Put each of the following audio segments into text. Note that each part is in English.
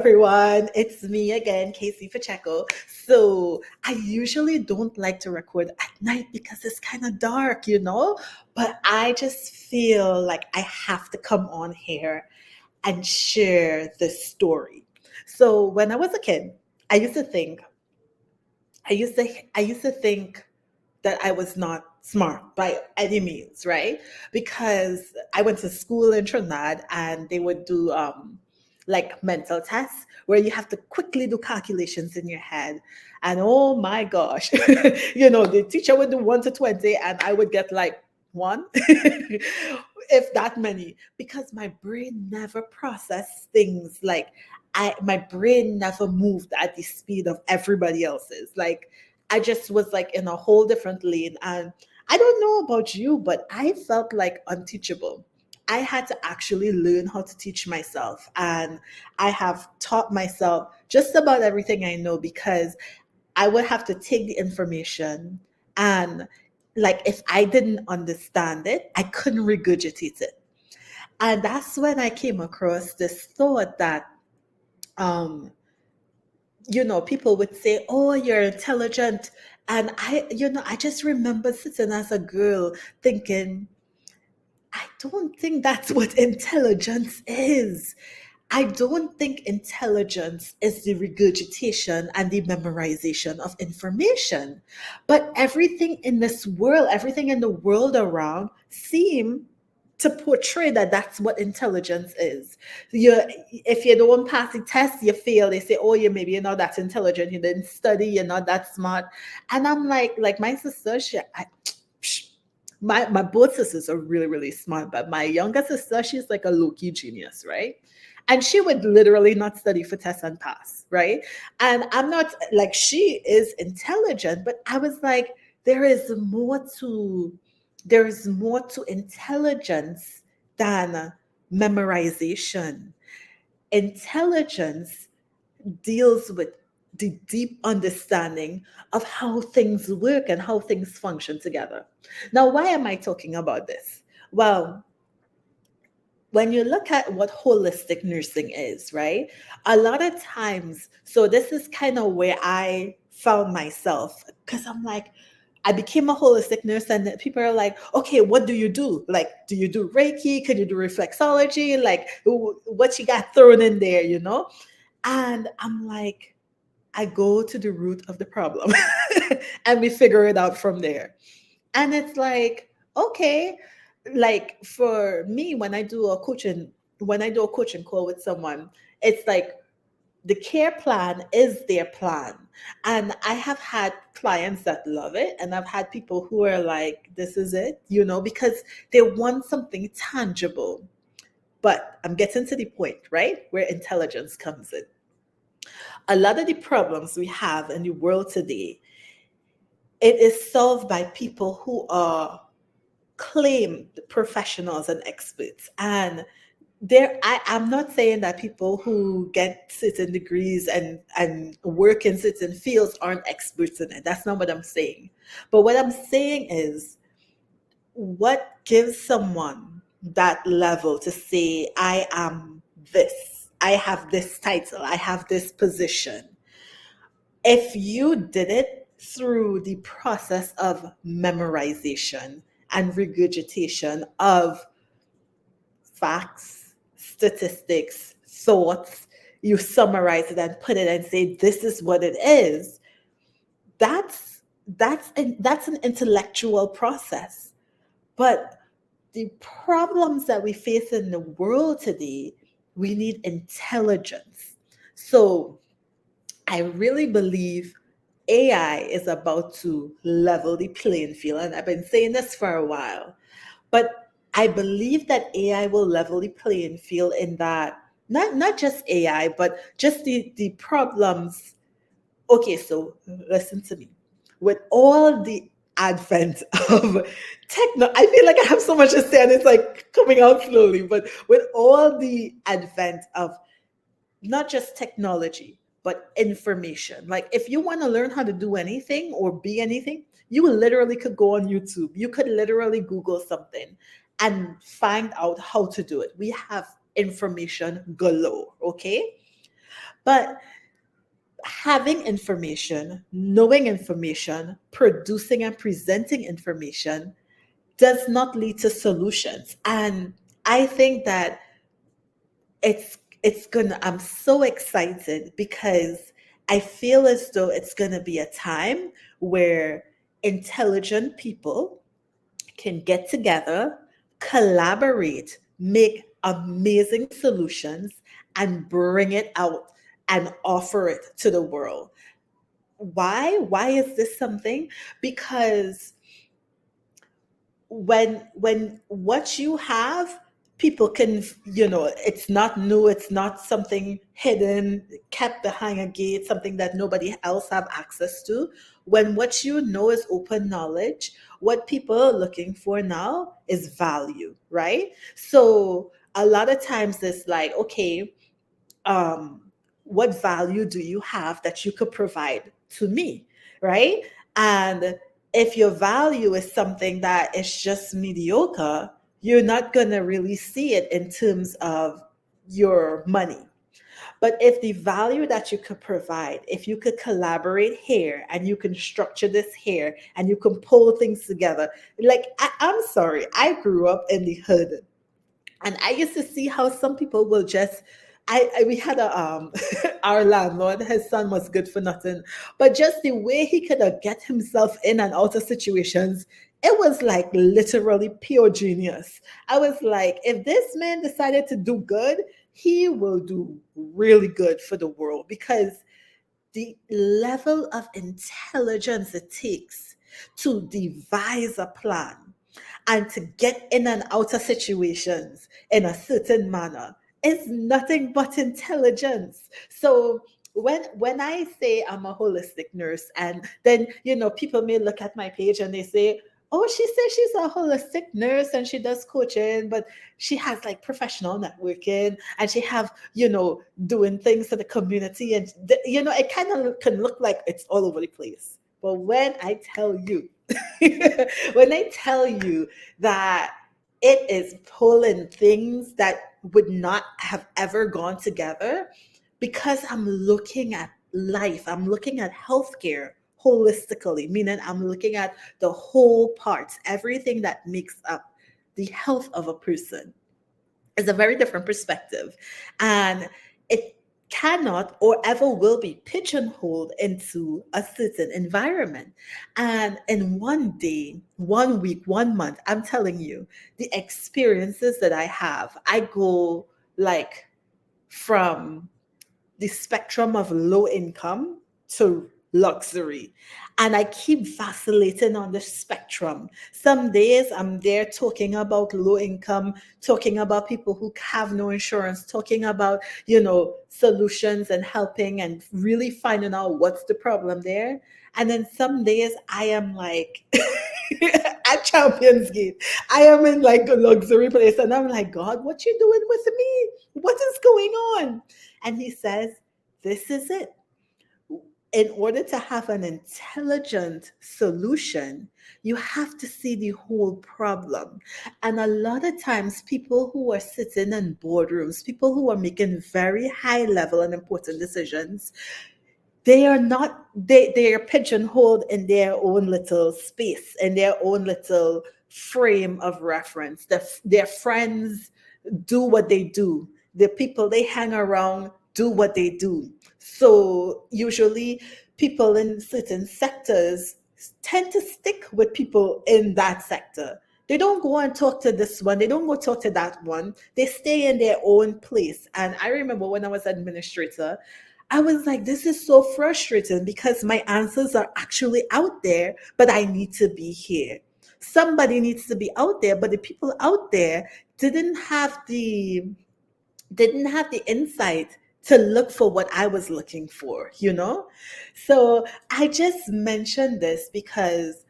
everyone. It's me again, Casey Pacheco. So, I usually don't like to record at night because it's kind of dark, but I just feel like I have to come on here and share this story. So, when I was a kid, I used to think, I used to think that I was not smart by any means, right? Because I went to school in Trinidad and they would do like mental tests where you have to quickly do calculations in your head. And oh my gosh, the teacher would do 1 to 20 and I would get like one, if that many, because my brain never processed things like my brain never moved at the speed of everybody else's. Like I just was like in a whole different lane. And I don't know about you, but I felt like unteachable. I had to actually learn how to teach myself. And I have taught myself just about everything I know because I would have to take the information and like if I didn't understand it, I couldn't regurgitate it. And that's when I came across this thought that um people would say, "Oh, you're intelligent." And I just remember sitting as a girl thinking, I don't think that's what intelligence is. I don't think intelligence is the regurgitation and the memorization of information. But everything in this world, everything in the world around seem to portray that that's what intelligence is. If you don't pass the test, you fail. They say, "Oh, you're not that intelligent. You didn't study. You're not that smart." And I'm like my sister, my both sisters are really, really smart, but my younger sister, she's like a low-key genius, right? And she would literally not study for tests and pass, right? And I'm not like she is intelligent, but I was like, there is more to there is more to intelligence than memorization. Intelligence deals with the deep understanding of how things work and how things function together. Now, why am I talking about this? Well, when you look at what holistic nursing is, right? A lot of times, so this is kind of where I found myself because I'm like, I became a holistic nurse, and then people are like, okay, what do you do? Like, do you do Reiki? Can you do reflexology? Like, what you got thrown in there, And I'm like, I go to the root of the problem and we figure it out from there. And it's like, okay, like for me, when I do a coaching call with someone, it's like the care plan is their plan. And I have had clients that love it, and I've had people who are like, this is it, because they want something tangible. But I'm getting to the point, right? Where intelligence comes in. A lot of the problems we have in the world today, it is solved by people who are claimed professionals and experts. And I'm not saying that people who get certain degrees and work in certain fields aren't experts in it. That's not what I'm saying. But what I'm saying is, what gives someone that level to say, I am this, I have this title, I have this position? If you did it through the process of memorization and regurgitation of facts, statistics, thoughts, you summarize it and put it and say, this is what it is, that's an intellectual process. But the problems that we face in the world today, we need intelligence. So I really believe AI is about to level the playing field. And I've been saying this for a while. But I believe that AI will level the playing field in that not just AI, but just the problems. Okay, so listen to me. With all the advent of I feel like I have so much to say and it's like coming out slowly, but with all the advent of not just technology, but information. Like if you want to learn how to do anything or be anything, you literally could go on YouTube. You could literally Google something and find out how to do it. We have information galore, okay? But having information, knowing information, producing and presenting information does not lead to solutions. And I think that it's gonna I'm so excited because I feel as though it's gonna be a time where intelligent people can get together, collaborate, make amazing solutions, and bring it out and offer it to the world. Why is this something? Because when what you have, people can, it's not new, it's not something hidden, kept behind a gate, something that nobody else have access to. When what you know is open knowledge, what people are looking for now is value, right? So a lot of times it's like, okay, um, what value do you have that you could provide to me, right? And if your value is something that is just mediocre, you're not going to really see it in terms of your money. But if the value that you could provide, if you could collaborate here and you can structure this here and you can pull things together, like I'm sorry, I grew up in the hood, and I used to see how some people will just I we had a our landlord, his son was good for nothing. But just the way he could get himself in and out of situations, it was like literally pure genius. I was like, if this man decided to do good, he will do really good for the world, because the level of intelligence it takes to devise a plan and to get in and out of situations in a certain manner is nothing but intelligence. So when I say I'm a holistic nurse, and then people may look at my page and they say, oh, she says she's a holistic nurse and she does coaching, but she has like professional networking and she have doing things for the community, and it kind of can look like it's all over the place. But when I tell you when I tell you that it is pulling things that would not have ever gone together, because I'm looking at life, I'm looking at healthcare holistically, meaning I'm looking at the whole parts, everything that makes up the health of a person is a very different perspective. And it cannot or ever will be pigeonholed into a certain environment. And in one day, 1 week, 1 month, I'm telling you, the experiences that I have, I go like from the spectrum of low income to luxury. And I keep vacillating on the spectrum. Some days I'm there talking about low income, talking about people who have no insurance, talking about, solutions and helping and really finding out what's the problem there. And then some days I am like at Champions Gate. I am in like a luxury place and I'm like, God, what you doing with me? What is going on? And he says, this is it. In order to have an intelligent solution, you have to see the whole problem. And a lot of times, people who are sitting in boardrooms, people who are making very high level and important decisions, they are not, they are pigeonholed in their own little space, in their own little frame of reference. Their friends do what they do, the people they hang around do what they do. So usually people in certain sectors tend to stick with people in that sector. They don't go and talk to this one, they don't go talk to that one, they stay in their own place. And I remember when I was administrator, I was like, this is so frustrating because my answers are actually out there, but I need to be here. Somebody needs to be out there, but the people out there didn't have the didn't have the insight to look for what I was looking for. So I just mentioned this because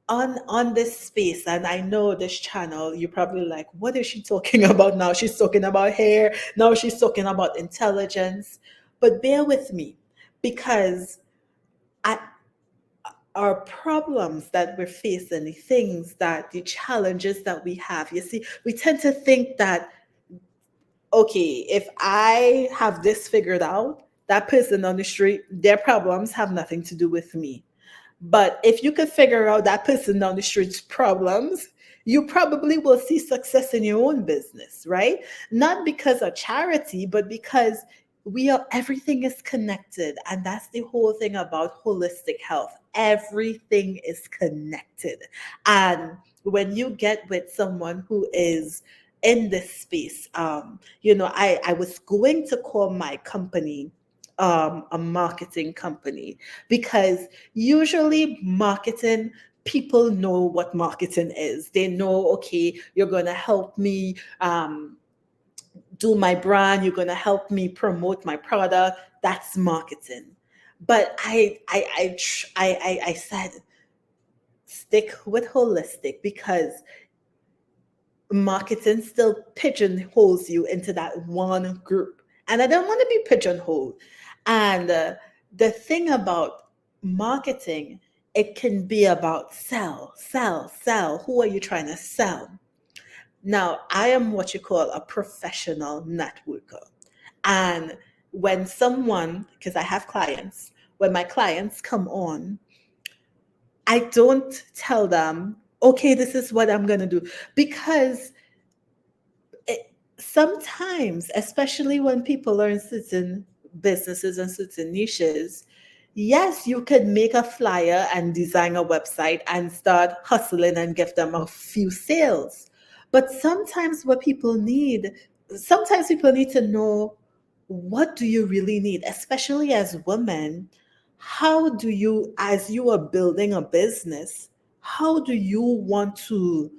on this space, and I know this channel, you're probably like, what is she talking about now? She's talking about hair, now she's talking about intelligence. But bear with me, because I, our problems that we're facing, the challenges that we have, you see, we tend to think that, okay, if I have this figured out, that person on the street, their problems have nothing to do with me. But if you could figure out that person down the street's problems, you probably will see success in your own business, right? Not because of charity, but because we are everything is connected. And that's the whole thing about holistic health. Everything is connected. And when you get with someone who is in this space, I was going to call my company a marketing company because usually marketing, people know what marketing is. They know, okay, you're going to help me do my brand, you're going to help me promote my product. That's marketing. But I said stick with holistic because marketing still pigeonholes you into that one group. And I don't want to be pigeonholed. And the thing about marketing, it can be about sell, sell, sell. Who are you trying to sell? Now, I am what you call a professional networker. And when someone, because I have clients, when my clients come on, I don't tell them, okay, this is what I'm going to do. Because sometimes, especially when people are in certain businesses and certain niches, yes, you could make a flyer and design a website and start hustling and give them a few sales. But sometimes people need to know, what do you really need, especially as women? How do you, as you are building a business, how do you want to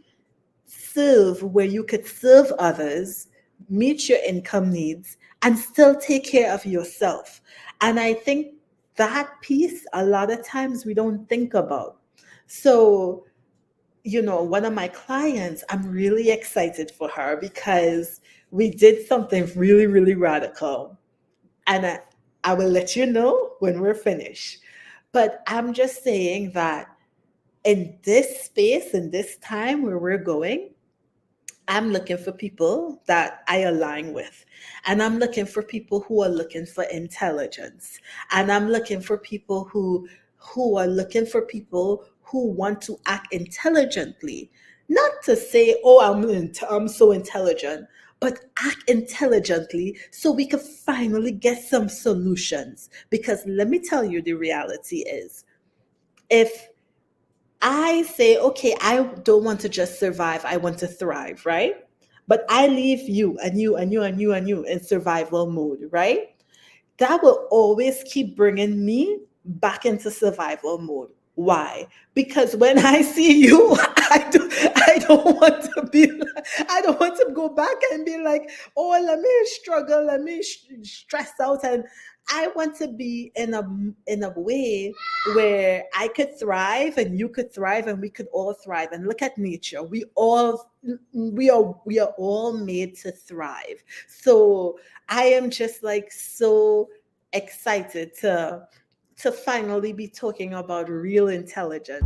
serve where you could serve others, meet your income needs, and still take care of yourself? And I think that piece, a lot of times, we don't think about. So, one of my clients, I'm really excited for her because we did something really, really radical. And I will let you know when we're finished. But I'm just saying that in this space, in this time where we're going, I'm looking for people that I align with. And I'm looking for people who are looking for intelligence. And I'm looking for people who are looking for people who want to act intelligently. Not to say, oh, I'm so intelligent, but act intelligently so we can finally get some solutions. Because let me tell you, the reality is, if I say, okay, I don't want to just survive, I want to thrive, right? But I leave you and you and you and you and you in survival mode, right? That will always keep bringing me back into survival mode. Why? Because when I see you, I don't want to be, I don't want to go back and be like, oh, let me struggle, let me stress out. And I want to be in a way where I could thrive and you could thrive and we could all thrive. And look at nature. We are all made to thrive. So I am just like so excited to finally be talking about real intelligence.